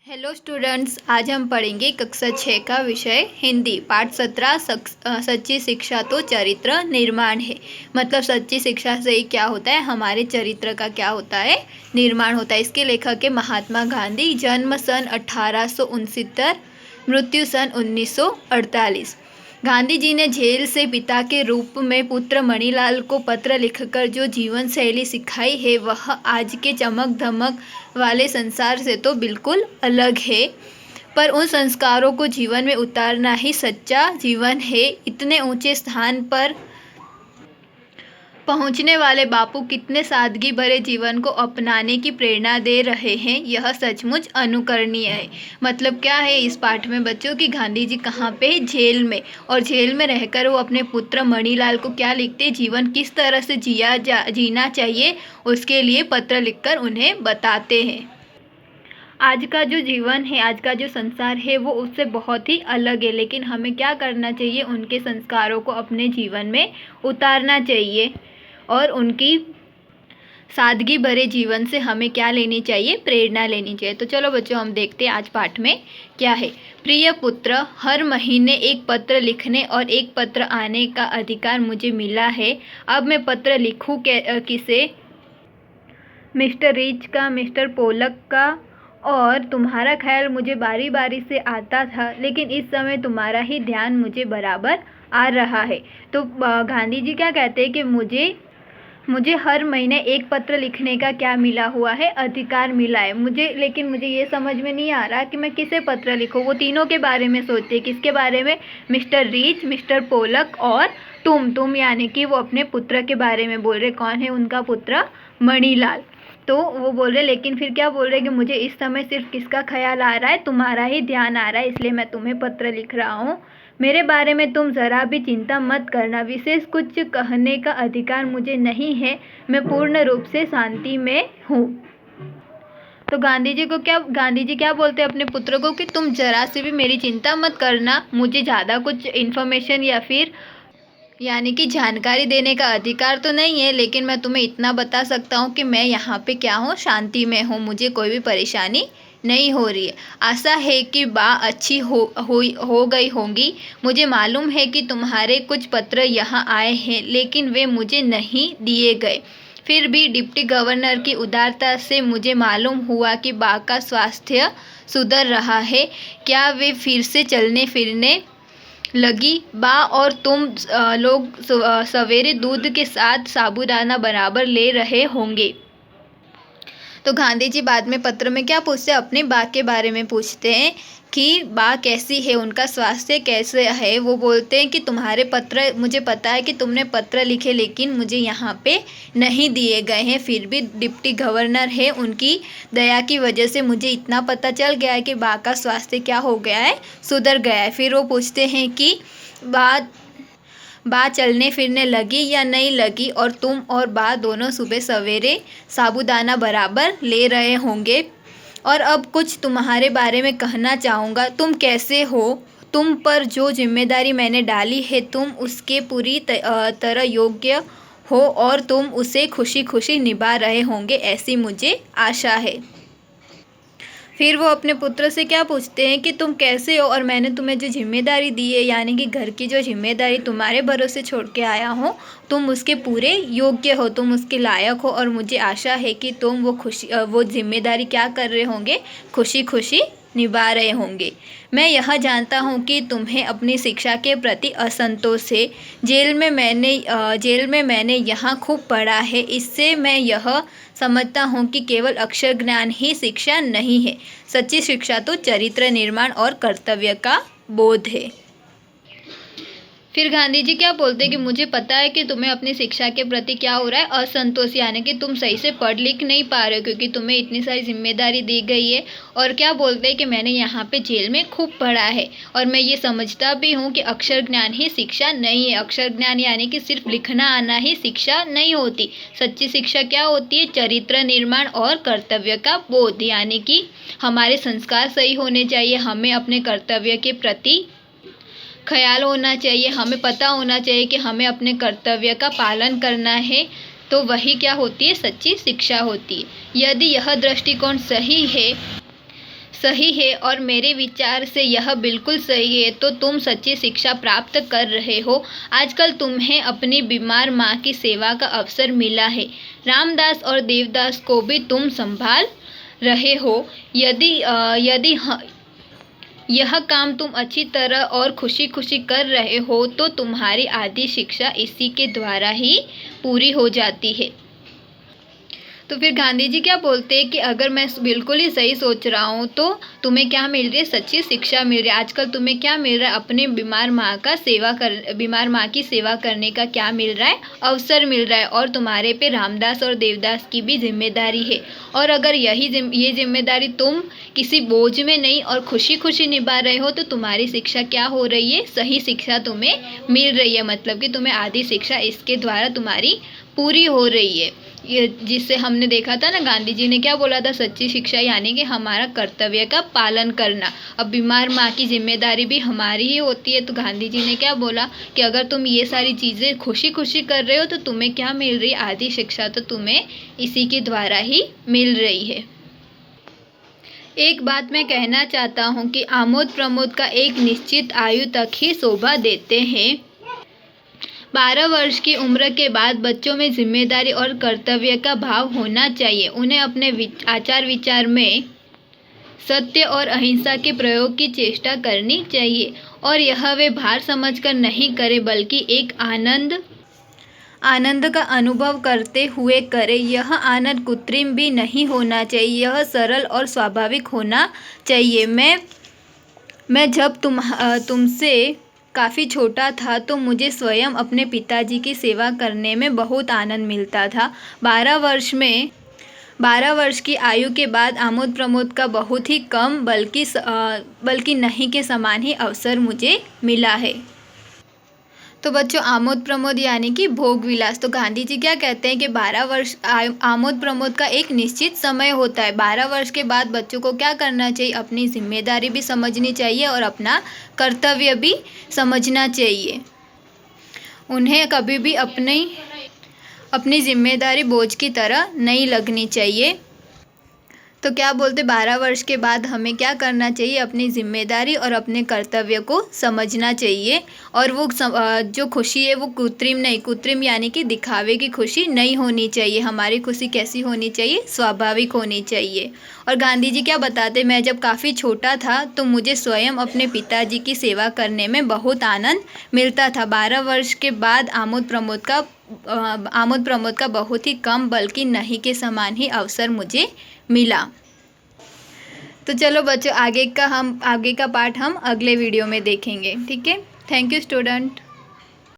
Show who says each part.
Speaker 1: Hello students, आज हम पढ़ेंगे कक्षा 6 का विषय हिंदी पाठ 17 सच्ची शिक्षा तो चरित्र निर्माण है। मतलब सच्ची शिक्षा से ही क्या होता है, हमारे चरित्र का क्या होता है, निर्माण होता है। इसके लेखक है महात्मा गांधी। जन्म सन 1869, मृत्यु सन 1948। गांधी जी ने जेल से पिता के रूप में पुत्र मणिलाल को पत्र लिखकर जो जीवन शैली सिखाई है वह आज के चमक धमक वाले संसार से तो बिल्कुल अलग है। पर उन संस्कारों को जीवन में उतारना ही सच्चा जीवन है। इतने ऊंचे स्थान पर पहुंचने वाले बापू कितने सादगी भरे जीवन को अपनाने की प्रेरणा दे रहे हैं, यह सचमुच अनुकरणीय है। मतलब क्या है इस पाठ में बच्चों की, गांधी जी कहाँ पे है, जेल में। और जेल में रहकर वो अपने पुत्र मणिलाल को क्या लिखते, जीवन किस तरह से जीना चाहिए उसके लिए पत्र लिखकर उन्हें बताते हैं। आज का जो जीवन है, आज का जो संसार है वो उससे बहुत ही अलग है, लेकिन हमें क्या करना चाहिए, उनके संस्कारों को अपने जीवन में उतारना चाहिए और उनकी सादगी भरे जीवन से हमें क्या लेनी चाहिए, प्रेरणा लेनी चाहिए। तो चलो बच्चों, हम देखते हैं आज पाठ में क्या है। प्रिय पुत्र, हर महीने एक पत्र लिखने और एक पत्र आने का अधिकार मुझे मिला है। अब मैं पत्र लिखूं किसे, मिस्टर रीच का, मिस्टर पोलक का, और तुम्हारा ख्याल मुझे बारी बारी से आता था, लेकिन इस समय तुम्हारा ही ध्यान मुझे बराबर आ रहा है। तो गांधी जी क्या कहते हैं कि मुझे हर महीने एक पत्र लिखने का क्या मिला हुआ है, अधिकार मिला है मुझे। लेकिन मुझे ये समझ में नहीं आ रहा कि मैं किसे पत्र लिखूं। वो तीनों के बारे में सोचते हैं। किसके बारे में, मिस्टर रीच, मिस्टर पोलक और तुम यानी कि वो अपने पुत्र के बारे में बोल रहे। कौन है उनका पुत्र, मणिलाल। तो वो बोल रहे, लेकिन फिर क्या बोल रहे कि मुझे इस समय सिर्फ किसका ख्याल आ रहा है, तुम्हारा ही ध्यान आ रहा है, इसलिए मैं तुम्हें पत्र लिख रहा हूँ। मेरे बारे में तुम ज़रा भी चिंता मत करना। विशेष कुछ कहने का अधिकार मुझे नहीं है। मैं पूर्ण रूप से शांति में हूँ। तो गांधी जी क्या बोलते हैं अपने पुत्र को कि तुम जरा से भी मेरी चिंता मत करना। मुझे ज़्यादा कुछ इन्फॉर्मेशन या फिर यानी कि जानकारी देने का अधिकार तो नहीं है, लेकिन मैं तुम्हें इतना बता सकता हूँ कि मैं यहाँ पे क्या हूँ, शांति में हूँ। मुझे कोई भी परेशानी नहीं हो रही है। आशा है कि बा अच्छी हो गई होंगी। मुझे मालूम है कि तुम्हारे कुछ पत्र यहाँ आए हैं, लेकिन वे मुझे नहीं दिए गए। फिर भी डिप्टी गवर्नर की उदारता से मुझे मालूम हुआ कि बा का स्वास्थ्य सुधर रहा है। क्या वे फिर से चलने फिरने लगी? बा और तुम लोग सवेरे दूध के साथ साबूदाना बराबर ले रहे होंगे। तो गांधी जी बाद में पत्र में क्या पूछते हैं, अपने बा के बारे में पूछते हैं कि बा कैसी है, उनका स्वास्थ्य कैसे है। वो बोलते हैं कि तुम्हारे पत्र, मुझे पता है कि तुमने पत्र लिखे, लेकिन मुझे यहाँ पे नहीं दिए गए हैं। फिर भी डिप्टी गवर्नर है, उनकी दया की वजह से मुझे इतना पता चल गया है कि बा का स्वास्थ्य क्या हो गया है, सुधर गया है। फिर वो पूछते हैं कि बा चलने फिरने लगी या नहीं लगी, और तुम और बा दोनों सुबह सवेरे साबूदाना बराबर ले रहे होंगे। और अब कुछ तुम्हारे बारे में कहना चाहूँगा। तुम कैसे हो, तुम पर जो जिम्मेदारी मैंने डाली है तुम उसके पूरी तरह योग्य हो और तुम उसे खुशी खुशी निभा रहे होंगे, ऐसी मुझे आशा है। फिर वो अपने पुत्र से क्या पूछते हैं कि तुम कैसे हो, और मैंने तुम्हें जो जिम्मेदारी दी है, यानी कि घर की जो जिम्मेदारी तुम्हारे भरोसे छोड़ के आया हूँ, तुम उसके पूरे योग्य हो, तुम उसके लायक हो, और मुझे आशा है कि तुम वो जिम्मेदारी क्या कर रहे होंगे, खुशी खुशी निभा रहे होंगे। मैं यह जानता हूँ कि तुम्हें अपनी शिक्षा के प्रति असंतोष है। जेल में मैंने यहाँ खूब पढ़ा है। इससे मैं यह समझता हूँ कि केवल अक्षर ज्ञान ही शिक्षा नहीं है। सच्ची शिक्षा तो चरित्र निर्माण और कर्तव्य का बोध है। फिर गांधी जी क्या बोलते हैं कि मुझे पता है कि तुम्हें अपनी शिक्षा के प्रति क्या हो रहा है, असंतोष, यानी कि तुम सही से पढ़ लिख नहीं पा रहे हो क्योंकि तुम्हें इतनी सारी जिम्मेदारी दी गई है। और क्या बोलते हैं कि मैंने यहाँ पे जेल में खूब पढ़ा है और मैं ये समझता भी हूँ कि अक्षर ज्ञान ही शिक्षा नहीं है। अक्षर ज्ञान यानी कि सिर्फ लिखना आना ही शिक्षा नहीं होती। सच्ची शिक्षा क्या होती है, चरित्र निर्माण और कर्तव्य का बोध, यानी कि हमारे संस्कार सही होने चाहिए, हमें अपने कर्तव्य के प्रति ख्याल होना चाहिए, हमें पता होना चाहिए कि हमें अपने कर्तव्य का पालन करना है। तो वही क्या होती है, सच्ची शिक्षा होती है। यदि यह दृष्टिकोण सही है, सही है और मेरे विचार से यह बिल्कुल सही है, तो तुम सच्ची शिक्षा प्राप्त कर रहे हो। आजकल तुम्हें अपनी बीमार माँ की सेवा का अवसर मिला है। रामदास और देवदास को भी तुम संभाल रहे हो। यदि यह काम तुम अच्छी तरह और खुशी खुशी कर रहे हो तो तुम्हारी आधी शिक्षा इसी के द्वारा ही पूरी हो जाती है। तो फिर गांधी जी क्या बोलते हैं कि अगर मैं बिल्कुल ही सही सोच रहा हूँ तो तुम्हें क्या मिल रही है, सच्ची शिक्षा मिल रही है। आजकल तुम्हें क्या मिल रहा है, अपने बीमार माँ की सेवा करने का क्या मिल रहा है, अवसर मिल रहा है। और तुम्हारे पे रामदास और देवदास की भी जिम्मेदारी है। और अगर ये जिम्मेदारी तुम किसी बोझ में नहीं और खुशी खुशी निभा रहे हो तो तुम्हारी शिक्षा क्या हो रही है, सही शिक्षा तुम्हें मिल रही है। मतलब कि तुम्हें आधी शिक्षा इसके द्वारा तुम्हारी पूरी हो रही है। ये जिससे हमने देखा था ना, गांधी जी ने क्या बोला था, सच्ची शिक्षा यानी कि हमारा कर्तव्य का पालन करना। अब बीमार माँ की जिम्मेदारी भी हमारी ही होती है। तो गांधी जी ने क्या बोला कि अगर तुम ये सारी चीज़ें खुशी खुशी कर रहे हो तो तुम्हें क्या मिल रही है, आधी शिक्षा तो तुम्हें इसी के द्वारा ही मिल रही है। एक बात मैं कहना चाहता हूँ कि आमोद प्रमोद का एक निश्चित आयु तक ही शोभा देते हैं। 12 वर्ष की उम्र के बाद बच्चों में जिम्मेदारी और कर्तव्य का भाव होना चाहिए। उन्हें अपने आचार विचार में सत्य और अहिंसा के प्रयोग की चेष्टा करनी चाहिए और यह वे भार समझकर नहीं करे बल्कि एक आनंद का अनुभव करते हुए करे। यह आनंद कृत्रिम भी नहीं होना चाहिए, यह सरल और स्वाभाविक होना चाहिए। मैं जब तुमसे काफ़ी छोटा था तो मुझे स्वयं अपने पिताजी की सेवा करने में बहुत आनंद मिलता था। 12 वर्ष की आयु के बाद आमोद प्रमोद का बहुत ही कम बल्कि नहीं के समान ही अवसर मुझे मिला है। तो बच्चों, आमोद प्रमोद यानी कि भोग विलास। तो गांधी जी क्या कहते हैं कि 12 वर्ष आमोद प्रमोद का एक निश्चित समय होता है। 12 वर्ष के बाद बच्चों को क्या करना चाहिए, अपनी जिम्मेदारी भी समझनी चाहिए और अपना कर्तव्य भी समझना चाहिए। उन्हें कभी भी अपनी जिम्मेदारी बोझ की तरह नहीं लगनी चाहिए। तो क्या बोलते, 12 वर्ष के बाद हमें क्या करना चाहिए, अपनी जिम्मेदारी और अपने कर्तव्य को समझना चाहिए। और वो जो खुशी है वो कृत्रिम यानी कि दिखावे की खुशी नहीं होनी चाहिए। हमारी खुशी कैसी होनी चाहिए, स्वाभाविक होनी चाहिए। और गांधी जी क्या बताते, मैं जब काफ़ी छोटा था तो मुझे स्वयं अपने पिताजी की सेवा करने में बहुत आनंद मिलता था। 12 वर्ष के बाद आमोद प्रमोद का बहुत ही कम बल्कि नहीं के समान ही अवसर मुझे मिला। तो चलो बच्चों, आगे का पार्ट हम अगले वीडियो में देखेंगे। ठीक है, थैंक यू स्टूडेंट।